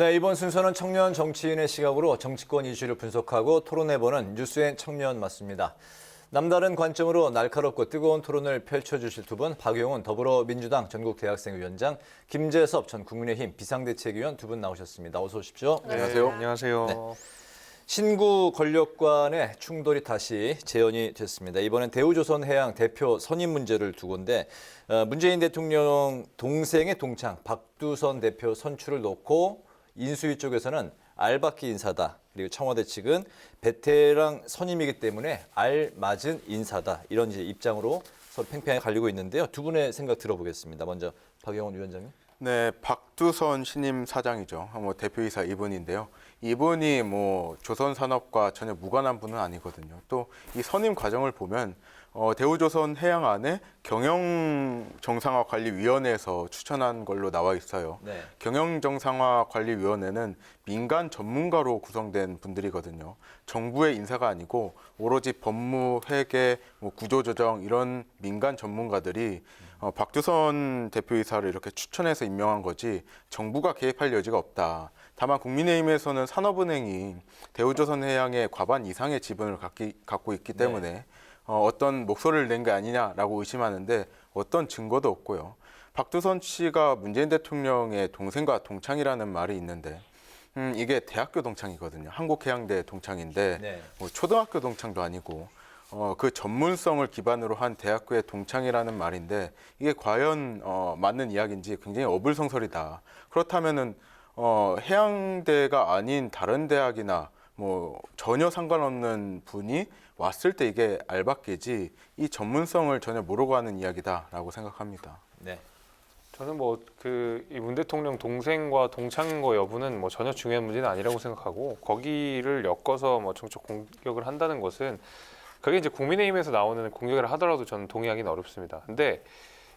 네, 이번 순서는 청년 정치인의 시각으로 정치권 이슈를 분석하고 토론해보는 뉴스엔 청년 맞습니다. 남다른 관점으로 날카롭고 뜨거운 토론을 펼쳐주실 두 분, 박용훈 더불어민주당 전국대학생위원장, 김재섭 전 국민의힘 비상대책위원 두 분 나오셨습니다. 어서 오십시오. 네, 안녕하세요. 안녕하세요. 네. 신구 권력 간의 충돌이 다시 재현이 됐습니다. 이번엔 대우조선해양 대표 선임 문제를 두고인데 문재인 대통령 동생의 동창 박두선 대표 선출을 놓고 인수위 쪽에서는 알박기 인사다. 그리고 청와대 측은 베테랑 선임이기 때문에 알맞은 인사다. 이런 이제 입장으로 서로 팽팽하게 갈리고 있는데요. 두 분의 생각 들어보겠습니다. 먼저 박영훈 위원장님. 네, 박두선 신임 사장이죠. 대표이사 이분인데요. 이분이 조선산업과 전혀 무관한 분은 아니거든요. 또 이 선임 과정을 보면 대우조선해양안에 경영정상화관리위원회에서 추천한 걸로 나와 있어요. 네. 경영정상화관리위원회는 민간 전문가로 구성된 분들이거든요. 정부의 인사가 아니고 오로지 법무, 회계, 구조조정 이런 민간 전문가들이 박두선 대표이사를 이렇게 추천해서 임명한 거지 정부가 개입할 여지가 없다. 다만 국민의힘에서는 산업은행이 대우조선해양의 과반 이상의 지분을 갖고 있기 때문에 어떤 목소리를 낸 게 아니냐라고 의심하는데 어떤 증거도 없고요. 박두선 씨가 문재인 대통령의 동생과 동창이라는 말이 있는데 이게 대학교 동창이거든요. 한국해양대 동창인데 초등학교 동창도 아니고 그 전문성을 기반으로 한 대학교의 동창이라는 말인데 이게 과연 맞는 이야기인지 굉장히 어불성설이다. 그렇다면은 해양대가 아닌 다른 대학이나 전혀 상관없는 분이 왔을 때 이게 알박기지 이 전문성을 전혀 모르고 하는 이야기다라고 생각합니다. 네. 저는 이 문 대통령 동생과 동창인 거 여부는 전혀 중요한 문제는 아니라고 생각하고 거기를 엮어서 정책 공격을 한다는 것은 그게 이제 국민의힘에서 나오는 공격을 하더라도 저는 동의하기는 어렵습니다. 근데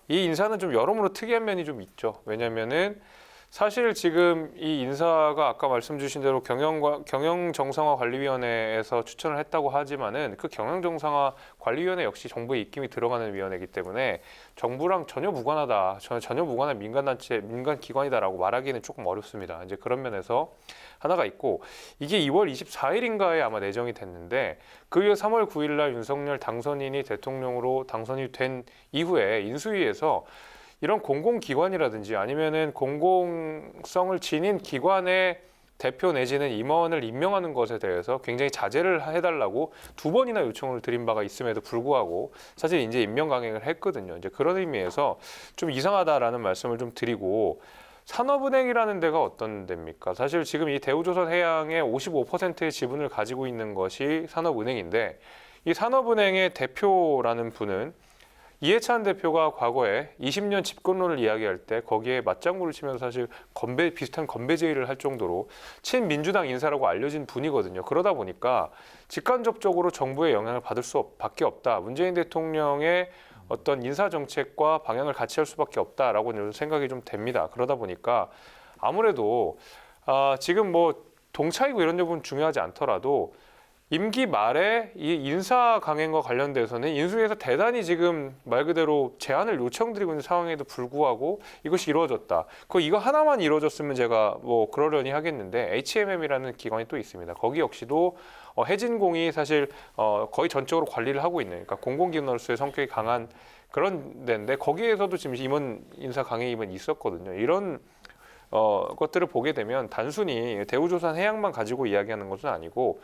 이 인사는 좀 여러모로 특이한 면이 좀 있죠. 왜냐면은 사실 지금 이 인사가 아까 말씀 주신 대로 경영정상화관리위원회에서 추천을 했다고 하지만은 그 경영정상화관리위원회 역시 정부의 입김이 들어가는 위원회이기 때문에 정부랑 전혀 무관하다, 전혀 무관한 민간단체, 민간기관이다라고 말하기는 조금 어렵습니다. 이제 그런 면에서 하나가 있고 이게 2월 24일인가에 아마 내정이 됐는데 그 이후 3월 9일 날 윤석열 당선인이 대통령으로 당선이 된 이후에 인수위에서 이런 공공기관이라든지 아니면은 공공성을 지닌 기관의 대표 내지는 임원을 임명하는 것에 대해서 굉장히 자제를 해달라고 2번이나 요청을 드린 바가 있음에도 불구하고 사실 이제 임명 강행을 했거든요. 이제 그런 의미에서 좀 이상하다라는 말씀을 좀 드리고 산업은행이라는 데가 어떤 데입니까? 사실 지금 이 대우조선해양의 55%의 지분을 가지고 있는 것이 산업은행인데 이 산업은행의 대표라는 분은 이해찬 대표가 과거에 20년 집권론을 이야기할 때 거기에 맞장구를 치면서 사실 비슷한 건배 제의를 할 정도로 친민주당 인사라고 알려진 분이거든요. 그러다 보니까 직간접적으로 정부의 영향을 받을 수밖에 없다. 문재인 대통령의 어떤 인사 정책과 방향을 같이 할 수밖에 없다라고 생각이 좀 됩니다. 그러다 보니까 아무래도 지금 동차이고 이런 부분 중요하지 않더라도 임기 말에 이 인사 강행과 관련돼서는 인수위에서 대단히 지금 말 그대로 제안을 요청드리고 있는 상황에도 불구하고 이것이 이루어졌다. 이거 하나만 이루어졌으면 제가 그러려니 하겠는데 HMM이라는 기관이 또 있습니다. 거기 역시도 해진공이 사실 거의 전적으로 관리를 하고 있는 그러니까 공공기관으로서의 성격이 강한 그런 데인데 거기에서도 지금 임원 인사 강행이 있었거든요. 이런 것들을 보게 되면 단순히 대우조선해양만 가지고 이야기하는 것은 아니고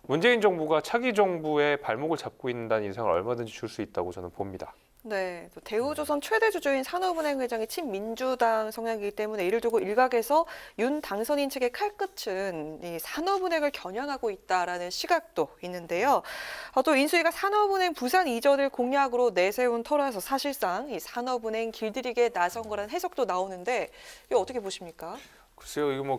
문재인 정부가 차기 정부의 발목을 잡고 있다는 인상을 얼마든지 줄 수 있다고 저는 봅니다. 네, 대우조선 최대 주주인 산업은행 회장이 친민주당 성향이기 때문에 이를 두고 일각에서 윤 당선인 측의 칼끝은 이 산업은행을 겨냥하고 있다라는 시각도 있는데요. 또 인수위가 산업은행 부산 이전을 공약으로 내세운 터라서 사실상 이 산업은행 길들이기에 나선 거라는 해석도 나오는데 이거 어떻게 보십니까? 글쎄요, 이거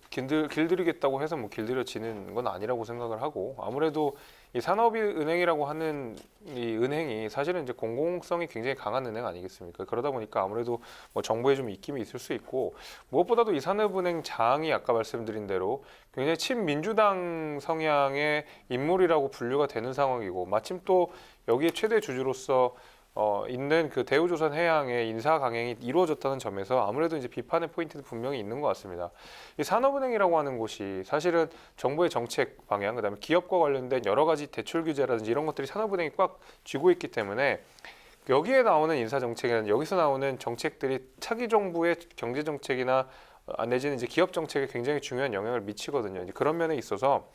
길들이겠다고 해서 길들여지는 건 아니라고 생각을 하고 아무래도 이 산업은행이라고 하는 이 은행이 사실은 이제 공공성이 굉장히 강한 은행 아니겠습니까? 그러다 보니까 아무래도 정부에 좀 입김이 있을 수 있고 무엇보다도 이 산업은행 장이 아까 말씀드린 대로 굉장히 친민주당 성향의 인물이라고 분류가 되는 상황이고 마침 또 여기에 최대 주주로서 있는 그 대우조선해양의 인사 강행이 이루어졌다는 점에서 아무래도 이제 비판의 포인트도 분명히 있는 것 같습니다. 이 산업은행이라고 하는 곳이 사실은 정부의 정책 방향, 그다음에 기업과 관련된 여러 가지 대출 규제라든지 이런 것들이 산업은행이 꽉 쥐고 있기 때문에 여기에 나오는 인사 정책이나 여기서 나오는 정책들이 차기 정부의 경제 정책이나 내지는 이제 기업 정책에 굉장히 중요한 영향을 미치거든요. 이제 그런 면에 있어서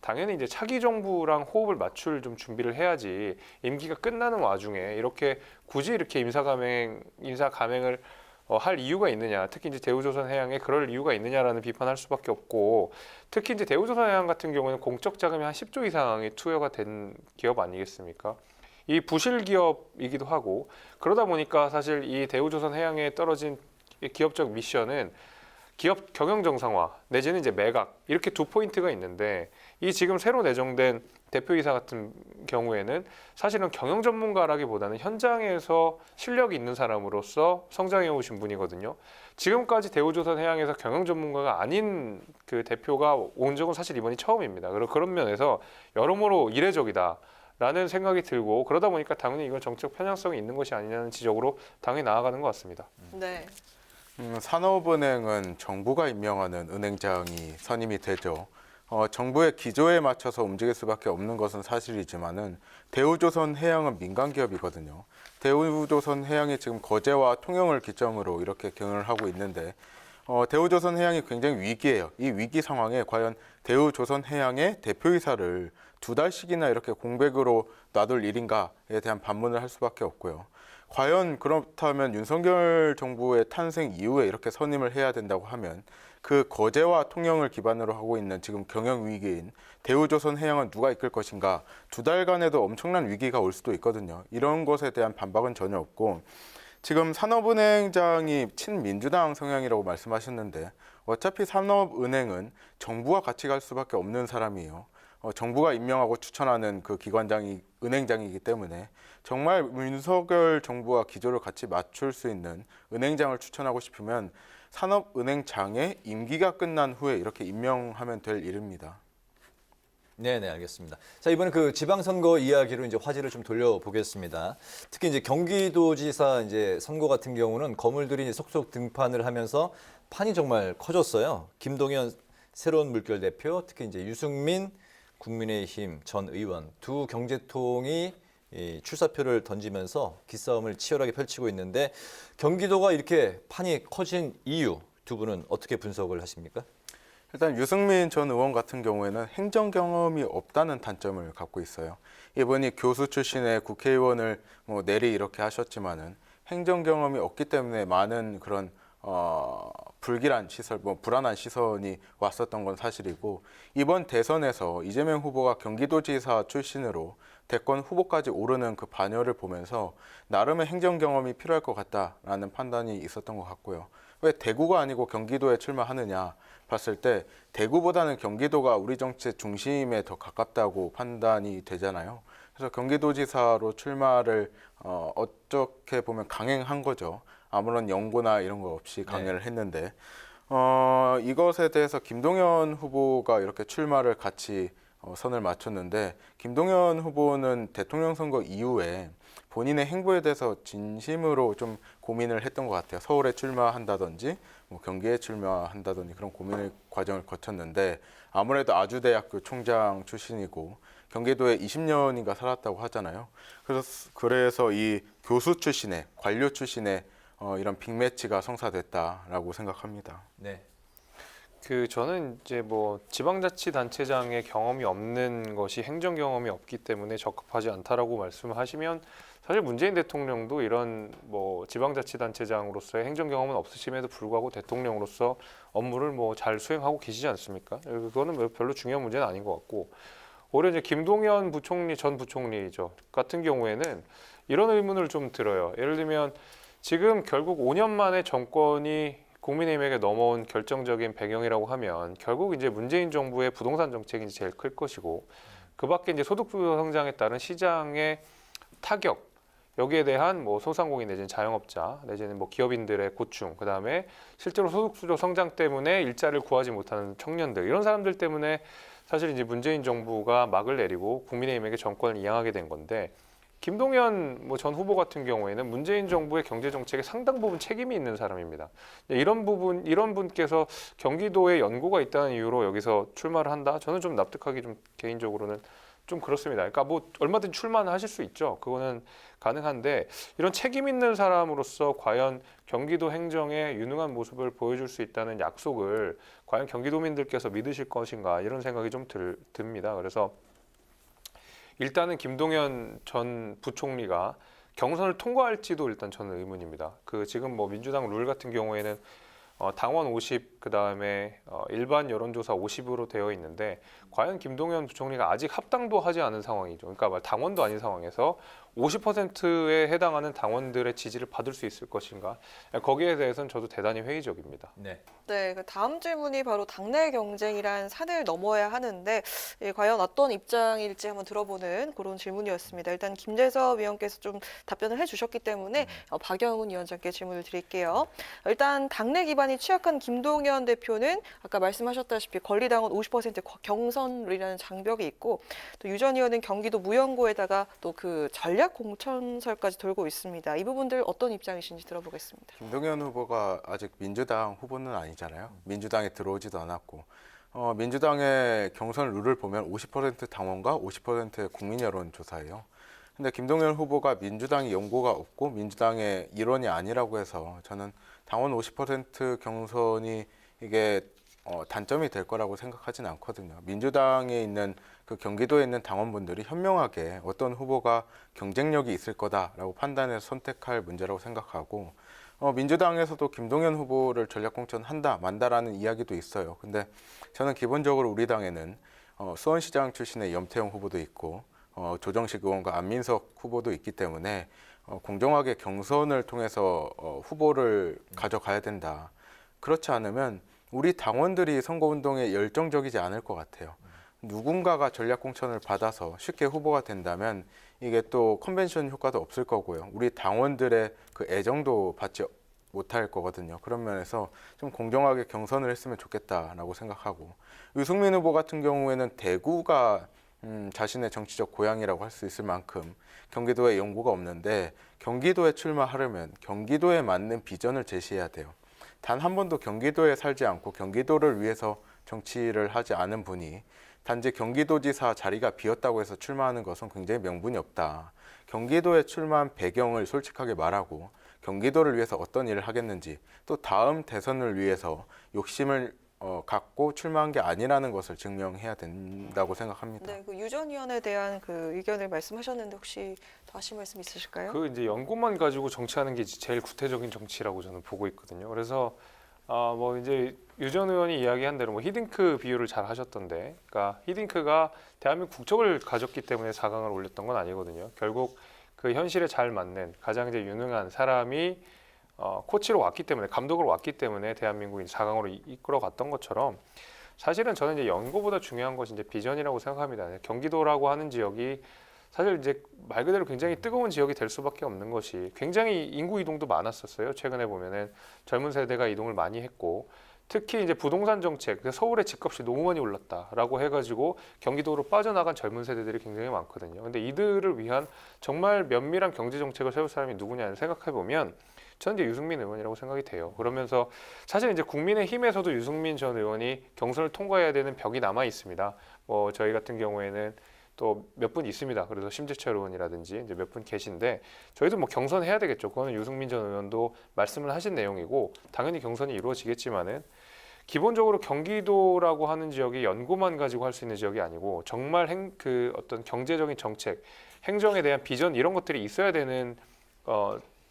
당연히 이제 차기 정부랑 호흡을 맞출 좀 준비를 해야지 임기가 끝나는 와중에 이렇게 굳이 이렇게 인사 감행을 할 이유가 있느냐, 특히 이제 대우조선해양에 그럴 이유가 있느냐라는 비판할 수밖에 없고, 특히 이제 대우조선해양 같은 경우는 공적 자금이 한 10조 이상이 투여가 된 기업 아니겠습니까? 이 부실 기업이기도 하고, 그러다 보니까 사실 이 대우조선해양에 떨어진 기업적 미션은 기업 경영 정상화 내지는 이제 매각 이렇게 두 포인트가 있는데, 이 지금 새로 내정된 대표이사 같은 경우에는 사실은 경영 전문가라기보다는 현장에서 실력이 있는 사람으로서 성장해 오신 분이거든요. 지금까지 대우조선해양에서 경영 전문가가 아닌 그 대표가 온 적은 사실 이번이 처음입니다. 그런 면에서 여러모로 이례적이다라는 생각이 들고, 그러다 보니까 당연히 이건 정책 편향성이 있는 것이 아니냐는 지적으로 당연히 나아가는 것 같습니다. 네. 산업은행은 정부가 임명하는 은행장이 선임이 되죠. 정부의 기조에 맞춰서 움직일 수밖에 없는 것은 사실이지만은 대우조선해양은 민간 기업이거든요. 대우조선해양이 지금 거제와 통영을 기점으로 이렇게 경영을 하고 있는데, 대우조선해양이 굉장히 위기예요. 이 위기 상황에 과연 대우조선해양의 대표이사를 2달씩이나 이렇게 공백으로 놔둘 일인가에 대한 반문을 할 수밖에 없고요. 과연 그렇다면 윤석열 정부의 탄생 이후에 이렇게 선임을 해야 된다고 하면 그 거제와 통영을 기반으로 하고 있는 지금 경영 위기인 대우조선해양은 누가 이끌 것인가? 2달간에도 엄청난 위기가 올 수도 있거든요. 이런 것에 대한 반박은 전혀 없고, 지금 산업은행장이 친민주당 성향이라고 말씀하셨는데, 어차피 산업은행은 정부와 같이 갈 수밖에 없는 사람이에요. 정부가 임명하고 추천하는 그 기관장이 은행장이기 때문에 정말 윤석열 정부와 기조를 같이 맞출 수 있는 은행장을 추천하고 싶으면 산업은행장의 임기가 끝난 후에 이렇게 임명하면 될 일입니다. 네, 알겠습니다. 자, 이번에 그 지방선거 이야기로 이제 화제를 좀 돌려보겠습니다. 특히 이제 경기도지사 이제 선거 같은 경우는 거물들이 이제 속속 등판을 하면서 판이 정말 커졌어요. 김동연 새로운 물결 대표, 특히 이제 유승민 국민의힘 전 의원 두 경제통이 이 출사표를 던지면서 기싸움을 치열하게 펼치고 있는데, 경기도가 이렇게 판이 커진 이유 두 분은 어떻게 분석을 하십니까? 일단 유승민 전 의원 같은 경우에는 행정 경험이 없다는 단점을 갖고 있어요. 이분이 교수 출신의 국회의원을 내리 이렇게 하셨지만은 행정 경험이 없기 때문에 많은 그런 불길한 시설, 불안한 시선이 왔었던 건 사실이고, 이번 대선에서 이재명 후보가 경기도지사 출신으로 대권 후보까지 오르는 그 반열을 보면서 나름의 행정 경험이 필요할 것 같다라는 판단이 있었던 것 같고요. 왜 대구가 아니고 경기도에 출마하느냐 봤을 때 대구보다는 경기도가 우리 정치 중심에 더 가깝다고 판단이 되잖아요. 그래서 경기도지사로 출마를 어떻게 보면 강행한 거죠. 아무런 연고나 이런 거 없이 강행을 했는데, 이것에 대해서 김동연 후보가 이렇게 출마를 같이 선을 맞췄는데, 김동연 후보는 대통령 선거 이후에 본인의 행보에 대해서 진심으로 좀 고민을 했던 것 같아요. 서울에 출마한다든지 경기에 출마한다든지 그런 고민의 과정을 거쳤는데, 아무래도 아주대학교 총장 출신이고 경기도에 20년인가 살았다고 하잖아요. 그래서 이 교수 출신의 관료 출신의 이런 빅매치가 성사됐다라고 생각합니다. 네. 저는 이제 지방자치단체장의 경험이 없는 것이 행정 경험이 없기 때문에 적합하지 않다라고 말씀하시면, 사실 문재인 대통령도 이런 지방자치단체장으로서의 행정 경험은 없으심에도 불구하고 대통령으로서 업무를 잘 수행하고 계시지 않습니까? 그거는 별로 중요한 문제는 아닌 것 같고, 오히려 이제 김동연 전 부총리죠 같은 경우에는 이런 의문을 좀 들어요. 예를 들면 지금 결국 5년 만에 정권이 국민의힘에게 넘어온 결정적인 배경이라고 하면 결국 이제 문재인 정부의 부동산 정책이 제일 클 것이고, 그밖에 이제 소득주도 성장에 따른 시장의 타격, 여기에 대한 소상공인 내지는 자영업자 내지는 기업인들의 고충, 그다음에 실제로 소득주도 성장 때문에 일자리를 구하지 못하는 청년들, 이런 사람들 때문에 사실 이제 문재인 정부가 막을 내리고 국민의힘에게 정권을 이양하게 된 건데, 김동연 전 후보 같은 경우에는 문재인 정부의 경제 정책에 상당 부분 책임이 있는 사람입니다. 이런 분께서 경기도에 연고가 있다는 이유로 여기서 출마를 한다? 저는 좀 납득하기 좀 개인적으로는 좀 그렇습니다. 그러니까 뭐 얼마든 출마는 하실 수 있죠. 그거는 가능한데 이런 책임 있는 사람으로서 과연 경기도 행정에 유능한 모습을 보여줄 수 있다는 약속을 과연 경기도민들께서 믿으실 것인가 이런 생각이 좀 듭니다. 그래서 일단은 김동연 전 부총리가 경선을 통과할지도 일단 저는 의문입니다. 지금 뭐 민주당 룰 같은 경우에는 당원 50, 그다음에 일반 여론조사 50으로 되어 있는데 과연 김동연 부총리가 아직 합당도 하지 않은 상황이죠. 그러니까 당원도 아닌 상황에서 50%에 해당하는 당원들의 지지를 받을 수 있을 것인가? 거기에 대해서는 저도 대단히 회의적입니다. 네. 네, 그 다음 질문이 바로 당내 경쟁이란 산을 넘어야 하는데 과연 어떤 입장일지 한번 들어보는 그런 질문이었습니다. 일단 김재섭 위원께서 좀 답변을 해주셨기 때문에 박영훈 위원장께 질문을 드릴게요. 일단 당내 기반이 취약한 김동연 대표는 아까 말씀하셨다시피 권리당원 50% 경선이라는 장벽이 있고 또 유 전 의원은 경기도 무연고에다가 또 그 전략 공천설까지 돌고 있습니다. 이 부분들 어떤 입장이신지 들어보겠습니다. 김동연 후보가 아직 민주당 후보는 아니잖아요. 민주당에 들어오지도 않았고 민주당의 경선 룰을 보면 50% 당원과 50% 국민 여론조사예요. 근데 김동연 후보가 민주당이 연고가 없고 민주당의 일원이 아니라고 해서 저는 당원 50% 경선이 이게 단점이 될 거라고 생각하지는 않거든요. 민주당에 있는 그 경기도에 있는 당원분들이 현명하게 어떤 후보가 경쟁력이 있을 거다라고 판단해서 선택할 문제라고 생각하고 민주당에서도 김동연 후보를 전략공천한다 만다라는 이야기도 있어요. 근데 저는 기본적으로 우리 당에는 수원시장 출신의 염태영 후보도 있고 조정식 의원과 안민석 후보도 있기 때문에 공정하게 경선을 통해서 후보를 가져가야 된다. 그렇지 않으면 우리 당원들이 선거운동에 열정적이지 않을 것 같아요. 누군가가 전략공천을 받아서 쉽게 후보가 된다면 이게 또 컨벤션 효과도 없을 거고요. 우리 당원들의 그 애정도 받지 못할 거거든요. 그런 면에서 좀 공정하게 경선을 했으면 좋겠다라고 생각하고 유승민 후보 같은 경우에는 대구가 자신의 정치적 고향이라고 할 수 있을 만큼 경기도에 연고가 없는데 경기도에 출마하려면 경기도에 맞는 비전을 제시해야 돼요. 단 한 번도 경기도에 살지 않고 경기도를 위해서 정치를 하지 않은 분이 단지 경기도지사 자리가 비었다고 해서 출마하는 것은 굉장히 명분이 없다. 경기도에 출마한 배경을 솔직하게 말하고 경기도를 위해서 어떤 일을 하겠는지 또 다음 대선을 위해서 욕심을 갖고 출마한 게 아니라는 것을 증명해야 된다고 생각합니다. 네, 그 유 전 의원에 대한 그 의견을 말씀하셨는데 혹시 더 하실 말씀 있으실까요? 이제 연고만 가지고 정치하는 게 제일 구태적인 정치라고 저는 보고 있거든요. 그래서 이제 유 전 의원이 이야기한 대로 히딩크 비유를 잘 하셨던데, 그러니까 히딩크가 대한민국 국적을 가졌기 때문에 4강을 올렸던 건 아니거든요. 결국 그 현실에 잘 맞는 가장 이제 유능한 사람이 코치로 왔기 때문에 감독으로 왔기 때문에 대한민국이 4강으로 이끌어갔던 것처럼 사실은 저는 이제 연고보다 중요한 것이 이제 비전이라고 생각합니다. 경기도라고 하는 지역이 사실 이제 말 그대로 굉장히 뜨거운 지역이 될 수밖에 없는 것이 굉장히 인구 이동도 많았었어요. 최근에 보면은 젊은 세대가 이동을 많이 했고 특히 이제 부동산 정책, 서울의 집값이 너무 많이 올랐다라고 해가지고 경기도로 빠져나간 젊은 세대들이 굉장히 많거든요. 근데 이들을 위한 정말 면밀한 경제 정책을 세울 사람이 누구냐를 생각해 보면 저는 이제 유승민 의원이라고 생각이 돼요. 그러면서 사실 이제 국민의힘에서도 유승민 전 의원이 경선을 통과해야 되는 벽이 남아 있습니다. 저희 같은 경우에는 또 몇 분 있습니다. 그래서 심재철 의원이라든지 이제 몇 분 계신데 저희도 경선해야 되겠죠. 그거는 유승민 전 의원도 말씀을 하신 내용이고 당연히 경선이 이루어지겠지만은 기본적으로 경기도라고 하는 지역이 연고만 가지고 할 수 있는 지역이 아니고 정말 어떤 경제적인 정책, 행정에 대한 비전 이런 것들이 있어야 되는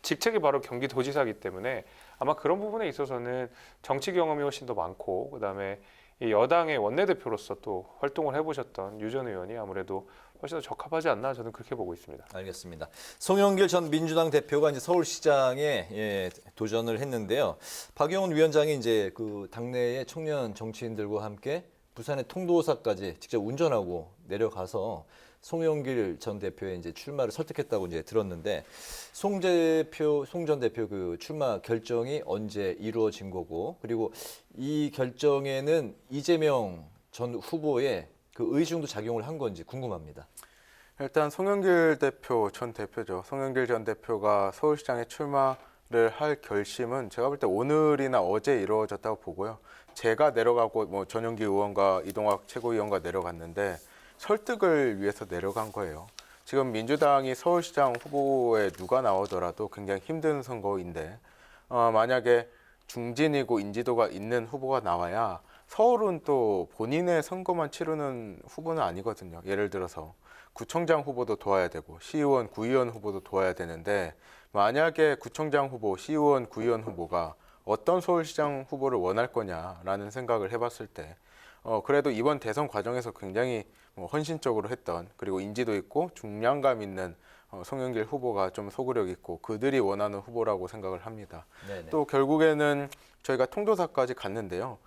직책이 바로 경기도지사이기 때문에 아마 그런 부분에 있어서는 정치 경험이 훨씬 더 많고 그다음에 이 여당의 원내대표로서 또 활동을 해보셨던 유 전 의원이 아무래도 훨씬 더 적합하지 않나 저는 그렇게 보고 있습니다. 알겠습니다. 송영길 전 민주당 대표가 이제 서울시장에 도전을 했는데요. 박영훈 위원장이 이제 그 당내의 청년 정치인들과 함께 부산의 통도사까지 직접 운전하고 내려가서 송영길 전 대표의 이제 출마를 설득했다고 이제 들었는데 송 전 대표 그 출마 결정이 언제 이루어진 거고 그리고 이 결정에는 이재명 전 후보의 그 의중도 작용을 한 건지 궁금합니다. 일단 송영길 대표 전 대표죠. 송영길 전 대표가 서울시장에 출마를 할 결심은 제가 볼 때 오늘이나 어제 이루어졌다고 보고요. 제가 내려가고 뭐 전용기 의원과 이동학 최고위원과 내려갔는데 설득을 위해서 내려간 거예요. 지금 민주당이 서울시장 후보에 누가 나오더라도 굉장히 힘든 선거인데 만약에 중진이고 인지도가 있는 후보가 나와야 서울은 또 본인의 선거만 치르는 후보는 아니거든요. 예를 들어서 구청장 후보도 도와야 되고 시의원, 구의원 후보도 도와야 되는데 만약에 구청장 후보, 시의원, 구의원 후보가 어떤 서울시장 후보를 원할 거냐라는 생각을 해봤을 때 그래도 이번 대선 과정에서 굉장히 헌신적으로 했던 그리고 인지도 있고 중량감 있는 송영길 후보가 좀 소구력 있고 그들이 원하는 후보라고 생각을 합니다. 네네. 또 결국에는 저희가 통도사까지 갔는데요.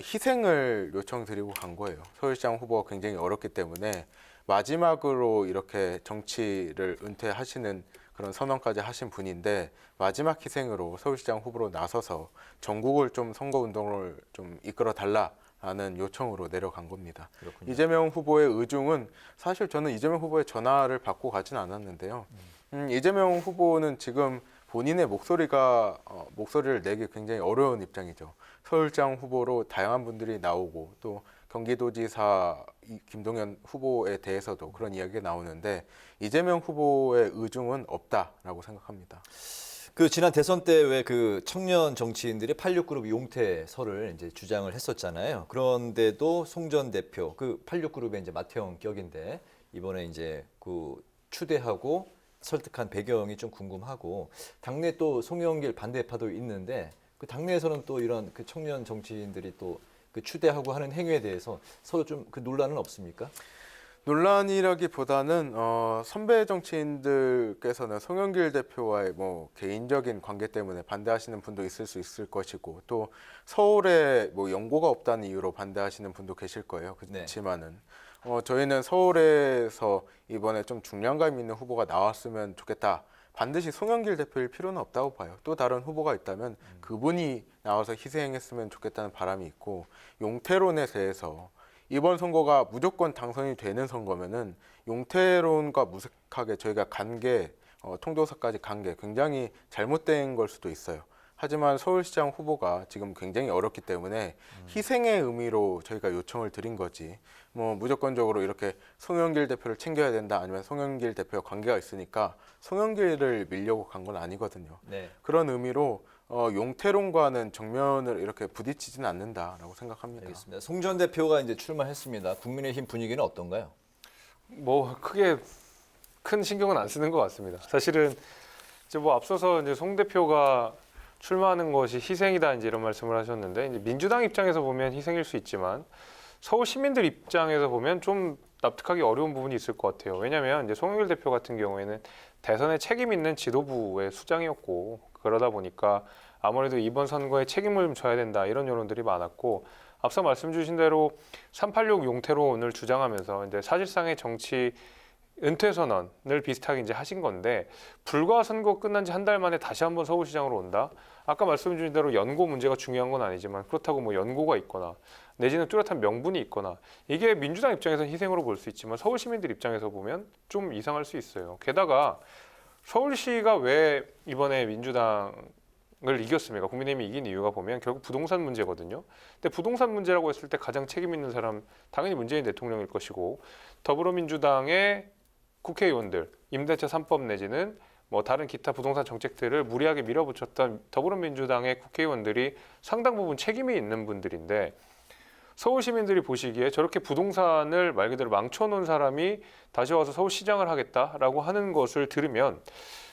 희생을 요청드리고 간 거예요. 서울시장 후보가 굉장히 어렵기 때문에 마지막으로 이렇게 정치를 은퇴하시는 그런 선언까지 하신 분인데 마지막 희생으로 서울시장 후보로 나서서 전국을 좀 선거운동을 좀 이끌어 달라라는 요청으로 내려간 겁니다. 그렇군요. 이재명 후보의 의중은 사실 저는 이재명 후보의 전화를 받고 가진 않았는데요. 이재명 후보는 지금 본인의 목소리를 내기 굉장히 어려운 입장이죠. 서울시장 후보로 다양한 분들이 나오고 또 경기도지사 김동연 후보에 대해서도 그런 이야기가 나오는데 이재명 후보의 의중은 없다라고 생각합니다. 그 지난 대선 때 왜 그 청년 정치인들이 86그룹 용태설을 이제 주장을 했었잖아요. 그런데도 송 전 대표 그 86그룹의 이제 맏형 격인데 이번에 이제 그 추대하고 설득한 배경이 좀 궁금하고 당내 또 송영길 반대파도 있는데 그 당내에서는 또 이런 그 청년 정치인들이 또 그 추대하고 하는 행위에 대해서 서로 좀 그 논란은 없습니까? 논란이라기보다는 선배 정치인들께서는 송영길 대표와의 뭐 개인적인 관계 때문에 반대하시는 분도 있을 수 있을 것이고 또 서울에 뭐 연고가 없다는 이유로 반대하시는 분도 계실 거예요. 그렇지만은 저희는 서울에서 이번에 좀 중량감 있는 후보가 나왔으면 좋겠다. 반드시 송영길 대표일 필요는 없다고 봐요. 또 다른 후보가 있다면 그분이 나와서 희생했으면 좋겠다는 바람이 있고 용태론에 대해서 이번 선거가 무조건 당선이 되는 선거면은 용태론과 무색하게 저희가 통도사까지 간 게 굉장히 잘못된 걸 수도 있어요. 하지만 서울시장 후보가 지금 굉장히 어렵기 때문에 희생의 의미로 저희가 요청을 드린 거지. 뭐 무조건적으로 이렇게 송영길 대표를 챙겨야 된다 아니면 송영길 대표와 관계가 있으니까 송영길을 밀려고 간 건 아니거든요. 네. 그런 의미로 용태론과는 정면을 이렇게 부딪히지는 않는다라고 생각합니다. 알겠습니다. 송 전 대표가 이제 출마했습니다. 국민의힘 분위기는 어떤가요? 뭐 크게 큰 신경은 안 쓰는 것 같습니다. 사실은 이제 뭐 앞서서 이제 송 대표가 출마하는 것이 희생이다 이제 이런 말씀을 하셨는데 이제 민주당 입장에서 보면 희생일 수 있지만 서울 시민들 입장에서 보면 좀 납득하기 어려운 부분이 있을 것 같아요. 왜냐하면 이제 송영길 대표 같은 경우에는 대선에 책임 있는 지도부의 수장이었고 그러다 보니까 아무래도 이번 선거에 책임을 좀 져야 된다 이런 여론들이 많았고 앞서 말씀 주신 대로 386 용태론을 주장하면서 이제 사실상의 정치 은퇴 선언을 비슷하게 이제 하신 건데 불과 선거 끝난 지 한 달 만에 다시 한번 서울시장으로 온다. 아까 말씀 주신 대로 연고 문제가 중요한 건 아니지만 그렇다고 뭐 연고가 있거나 내지는 뚜렷한 명분이 있거나 이게 민주당 입장에서는 희생으로 볼 수 있지만 서울 시민들 입장에서 보면 좀 이상할 수 있어요. 게다가 서울시가 왜 이번에 민주당을 이겼습니까? 국민의힘이 이긴 이유가 보면 결국 부동산 문제거든요. 근데 부동산 문제라고 했을 때 가장 책임 있는 사람 당연히 문재인 대통령일 것이고 더불어민주당의 국회의원들 임대차 3법 내지는 뭐 다른 기타 부동산 정책들을 무리하게 밀어붙였던 더불어민주당의 국회의원들이 상당 부분 책임이 있는 분들인데 서울 시민들이 보시기에 저렇게 부동산을 말 그대로 망쳐놓은 사람이 다시 와서 서울시장을 하겠다라고 하는 것을 들으면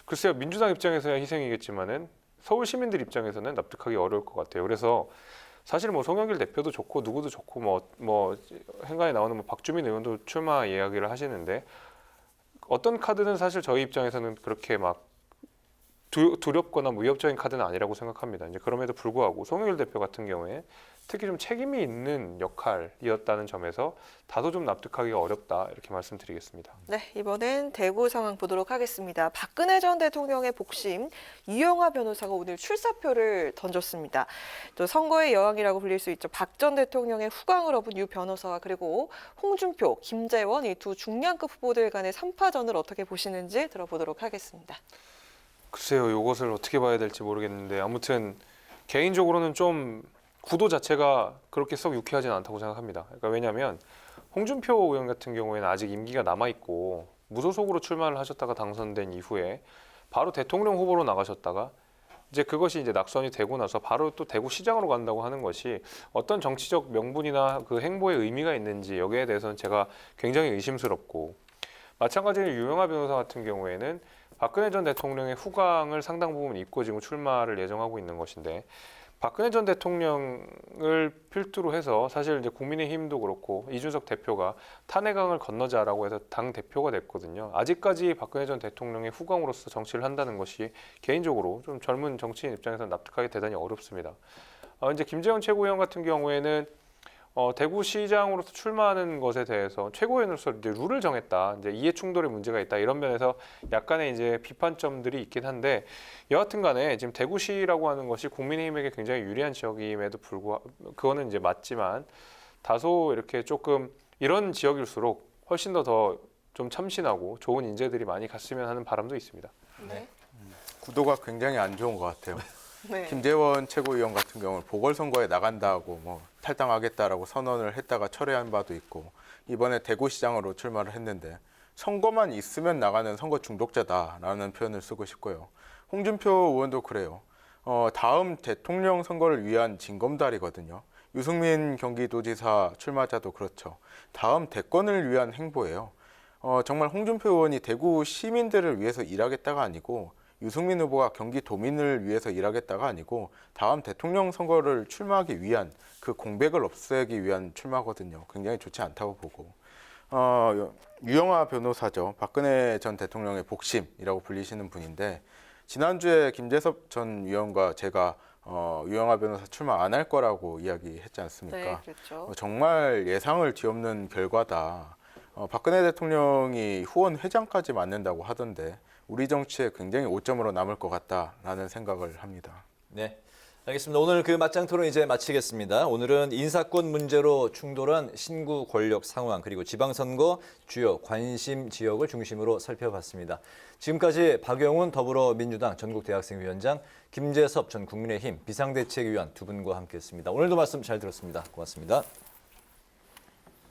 글쎄요 민주당 입장에서야 희생이겠지만은 서울 시민들 입장에서는 납득하기 어려울 것 같아요. 그래서 사실 뭐 송영길 대표도 좋고 누구도 좋고 뭐 행간에 나오는 뭐 박주민 의원도 출마 이야기를 하시는데 어떤 카드는 사실 저희 입장에서는 그렇게 막 두렵거나 뭐 위협적인 카드는 아니라고 생각합니다. 이제 그럼에도 불구하고 송영길 대표 같은 경우에 특히 좀 책임이 있는 역할이었다는 점에서 다소 좀 납득하기가 어렵다 이렇게 말씀드리겠습니다. 네, 이번엔 대구 상황 보도록 하겠습니다. 박근혜 전 대통령의 복심 유영하 변호사가 오늘 출사표를 던졌습니다. 또 선거의 여왕이라고 불릴 수 있죠. 박 전 대통령의 후광을 업은 유 변호사와 그리고 홍준표, 김재원 이 두 중량급 후보들 간의 3파전을 어떻게 보시는지 들어보도록 하겠습니다. 글쎄요, 이것을 어떻게 봐야 될지 모르겠는데 아무튼 개인적으로는 좀 구도 자체가 그렇게 썩 유쾌하진 않다고 생각합니다. 그러니까 왜냐하면 홍준표 의원 같은 경우에는 아직 임기가 남아 있고 무소속으로 출마를 하셨다가 당선된 이후에 바로 대통령 후보로 나가셨다가 이제 그것이 이제 낙선이 되고 나서 바로 또 대구시장으로 간다고 하는 것이 어떤 정치적 명분이나 그 행보의 의미가 있는지 여기에 대해서는 제가 굉장히 의심스럽고 마찬가지로 유영하 변호사 같은 경우에는 박근혜 전 대통령의 후광을 상당 부분 입고 지금 출마를 예정하고 있는 것인데 박근혜 전 대통령을 필두로 해서 사실 이제 국민의힘도 그렇고 이준석 대표가 탄핵안을 건너자라고 해서 당 대표가 됐거든요. 아직까지 박근혜 전 대통령의 후광으로서 정치를 한다는 것이 개인적으로 좀 젊은 정치인 입장에서 납득하기 대단히 어렵습니다. 이제 김재원 최고위원 같은 경우에는 대구시장으로서 출마하는 것에 대해서 최고위원으로서 이제 룰을 정했다. 이제 이해 충돌의 문제가 있다. 이런 면에서 약간의 이제 비판점들이 있긴 한데 여하튼간에 지금 대구시라고 하는 것이 국민의힘에게 굉장히 유리한 지역임에도 불구하고 그거는 이제 맞지만 다소 이렇게 조금 이런 지역일수록 훨씬 더 좀 참신하고 좋은 인재들이 많이 갔으면 하는 바람도 있습니다. 네. 구도가 굉장히 안 좋은 것 같아요. 네. 김재원 최고위원 같은 경우는 보궐선거에 나간다고 뭐 탈당하겠다라고 선언을 했다가 철회한 바도 있고 이번에 대구시장으로 출마를 했는데 선거만 있으면 나가는 선거 중독자다라는 표현을 쓰고 싶고요. 홍준표 의원도 그래요. 다음 대통령 선거를 위한 징검다리거든요. 유승민 경기도지사 출마자도 그렇죠. 다음 대권을 위한 행보예요. 정말 홍준표 의원이 대구 시민들을 위해서 일하겠다가 아니고 유승민 후보가 경기도민을 위해서 일하겠다가 아니고 다음 대통령 선거를 출마하기 위한 그 공백을 없애기 위한 출마거든요. 굉장히 좋지 않다고 보고 유영하 변호사죠. 박근혜 전 대통령의 복심이라고 불리시는 분인데 지난주에 김재섭 전 위원과 제가 유영하 변호사 출마 안 할 거라고 이야기했지 않습니까? 네, 그렇죠. 정말 예상을 뒤엎는 결과다. 박근혜 대통령이 후원 회장까지 맡는다고 하던데 우리 정치에 굉장히 오점으로 남을 것 같다라는 생각을 합니다. 네, 알겠습니다. 오늘 그 맞짱 토론 이제 마치겠습니다. 오늘은 인사권 문제로 충돌한 신구 권력 상황 그리고 지방선거 주요 관심 지역을 중심으로 살펴봤습니다. 지금까지 박영훈 더불어민주당 전국대학생위원장, 김재섭 전 국민의힘 비상대책위원 두 분과 함께했습니다. 오늘도 말씀 잘 들었습니다. 고맙습니다.